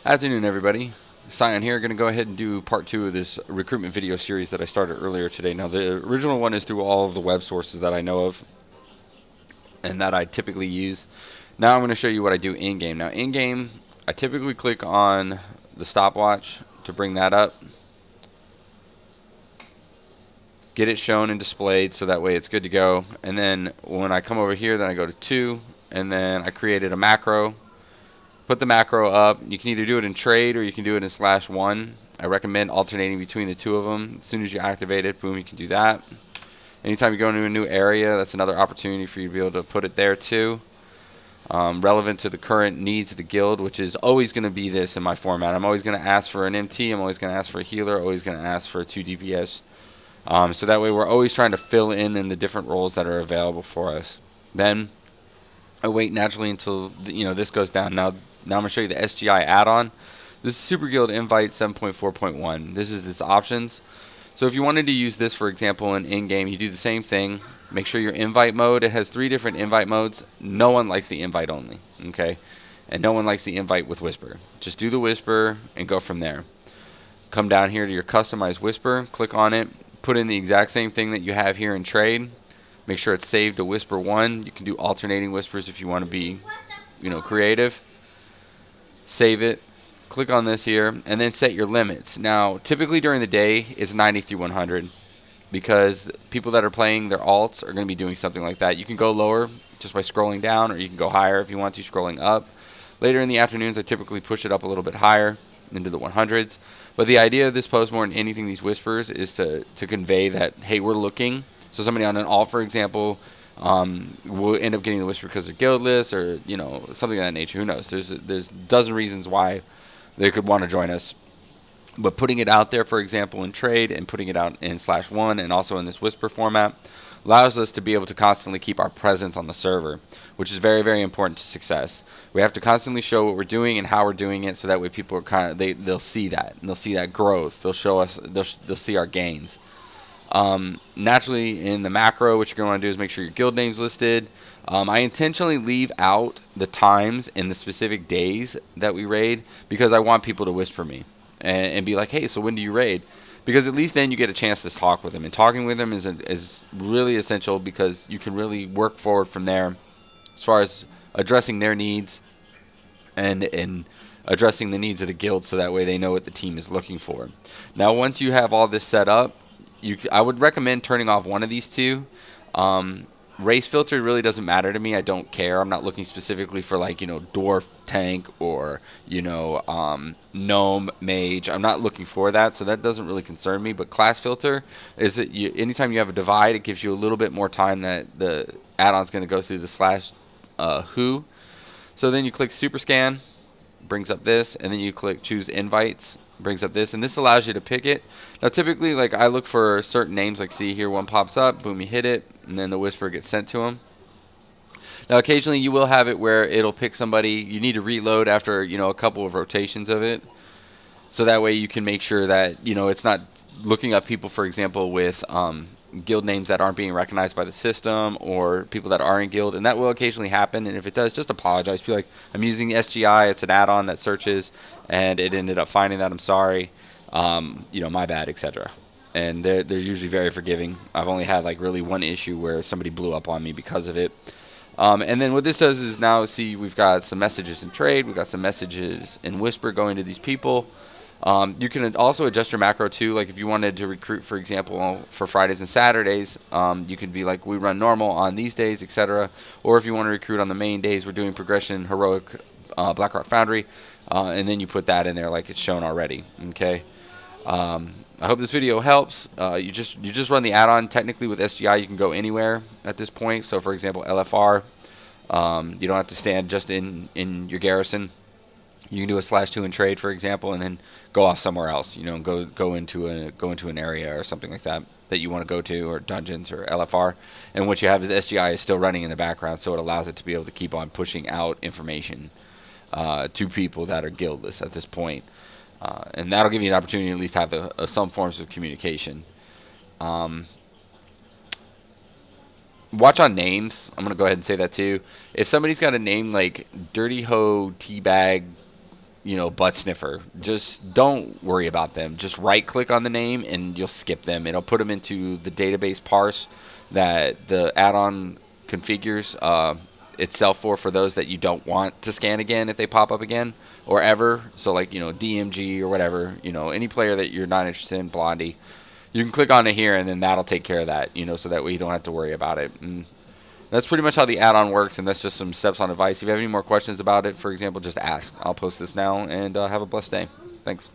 Afternoon, everybody. Sion here. Going to go ahead and do part 2 of this recruitment video series that I started earlier today. Now, the original one is through all of the web sources that I know of and that I typically use. Now I'm going to show you what I do in-game. Now, in-game, I typically click on the stopwatch to bring that up, get it shown and displayed so that way it's good to go. And then when I come over here, then I go to 2, and then I created a macro. Put the macro up. You can either do it in trade or you can do it in /1. I recommend alternating between the two of them. As soon as you activate it, boom, you can do that. Anytime you go into a new area, that's another opportunity for you to be able to put it there too. Relevant to the current needs of the guild, which is always going to be this in my format. I'm always going to ask for an MT. I'm always going to ask for a healer. Always going to ask for 2 DPS. So that way we're always trying to fill in the different roles that are available for us. Then I wait naturally until this goes down. Now I'm going to show you the SGI add-on. This is Super Guild Invite 7.4.1. This is its options. So if you wanted to use this, for example, in-game, you do the same thing. Make sure your invite mode. It has 3 different invite modes. No one likes the invite only, okay? And no one likes the invite with whisper. Just do the whisper and go from there. Come down here to your customized whisper. Click on it. Put in the exact same thing that you have here in trade. Make sure it's saved to whisper 1. You can do alternating whispers if you want to be, creative. Save it. Click on this here, and then set your limits. Now, typically during the day, it's 90 through 100 because people that are playing their alts are going to be doing something like that. You can go lower just by scrolling down, or you can go higher if you want to, scrolling up. Later in the afternoons, I typically push it up a little bit higher into the 100s. But the idea of this post, more than anything, these whispers, is to convey that, hey, we're looking. So somebody on an alt, for example, will end up getting the whisper because they're guildless or something of that nature. Who knows? There's a dozen reasons why they could want to join us. But putting it out there, for example, in trade and putting it out in /1 and also in this whisper format allows us to be able to constantly keep our presence on the server, which is very, very important to success. We have to constantly show what we're doing and how we're doing it, so that way people are they'll see that, and they'll see that growth. They'll show us. They'll see our gains. Naturally, in the macro, what you're going to want to do is make sure your guild name's listed. I intentionally leave out the times and the specific days that we raid because I want people to whisper me and be like, hey, so when do you raid? Because at least then you get a chance to talk with them. And talking with them is really essential because you can really work forward from there as far as addressing their needs and addressing the needs of the guild, so that way they know what the team is looking for. Now, once you have all this set up, I would recommend turning off one of these two. Race filter really doesn't matter to me. I don't care. I'm not looking specifically for dwarf tank or gnome mage. I'm not looking for that, so that doesn't really concern me. But class filter is that anytime you have a divide, it gives you a little bit more time that the add-on's going to go through the /who. So then you click super scan, brings up this, and then you click choose invites, brings up this, and this allows you to pick it. Now typically, I look for certain names, see here one pops up, boom, you hit it, and then the whisper gets sent to them. Now occasionally you will have it where it'll pick somebody. You need to reload after a couple of rotations of it, so that way you can make sure that it's not looking up people, for example, with guild names that aren't being recognized by the system, or people that are in guild, and that will occasionally happen. And if it does, just apologize. Be like, I'm using the SGI, it's an add-on that searches, and it ended up finding that. I'm sorry, my bad, etc. And they're usually very forgiving. I've only had really one issue where somebody blew up on me because of it. And then what this does is now see we've got some messages in trade, we've got some messages in whisper going to these people. You can also adjust your macro too. If you wanted to recruit, for example, for Fridays and Saturdays, you could be we run normal on these days, etc. Or if you want to recruit on the main days, we're doing progression, heroic, Blackheart Foundry, and then you put that in there like it's shown already. Okay. I hope this video helps. You just run the add-on. Technically with SGI, you can go anywhere at this point. So for example, LFR, you don't have to stand just in your garrison. You can do a /2 in trade, for example, and then go off somewhere else. Go into an area or something like that you want to go to, or dungeons or LFR. And what you have is SGI is still running in the background, so it allows it to be able to keep on pushing out information to people that are guildless at this point. And that'll give you an opportunity to at least have some forms of communication. Watch on names. I'm going to go ahead and say that too. If somebody's got a name like Dirty Ho Teabag butt sniffer. Just don't worry about them. Just right click on the name and you'll skip them. It'll put them into the database parse that the add-on configures itself for those that you don't want to scan again if they pop up again or ever. So like, DMG or whatever, any player that you're not interested in, Blondie, you can click on it here and then that'll take care of that, so that way you don't have to worry about it. And that's pretty much how the add-on works, and that's just some steps on advice. If you have any more questions about it, for example, just ask. I'll post this now, and have a blessed day. Thanks.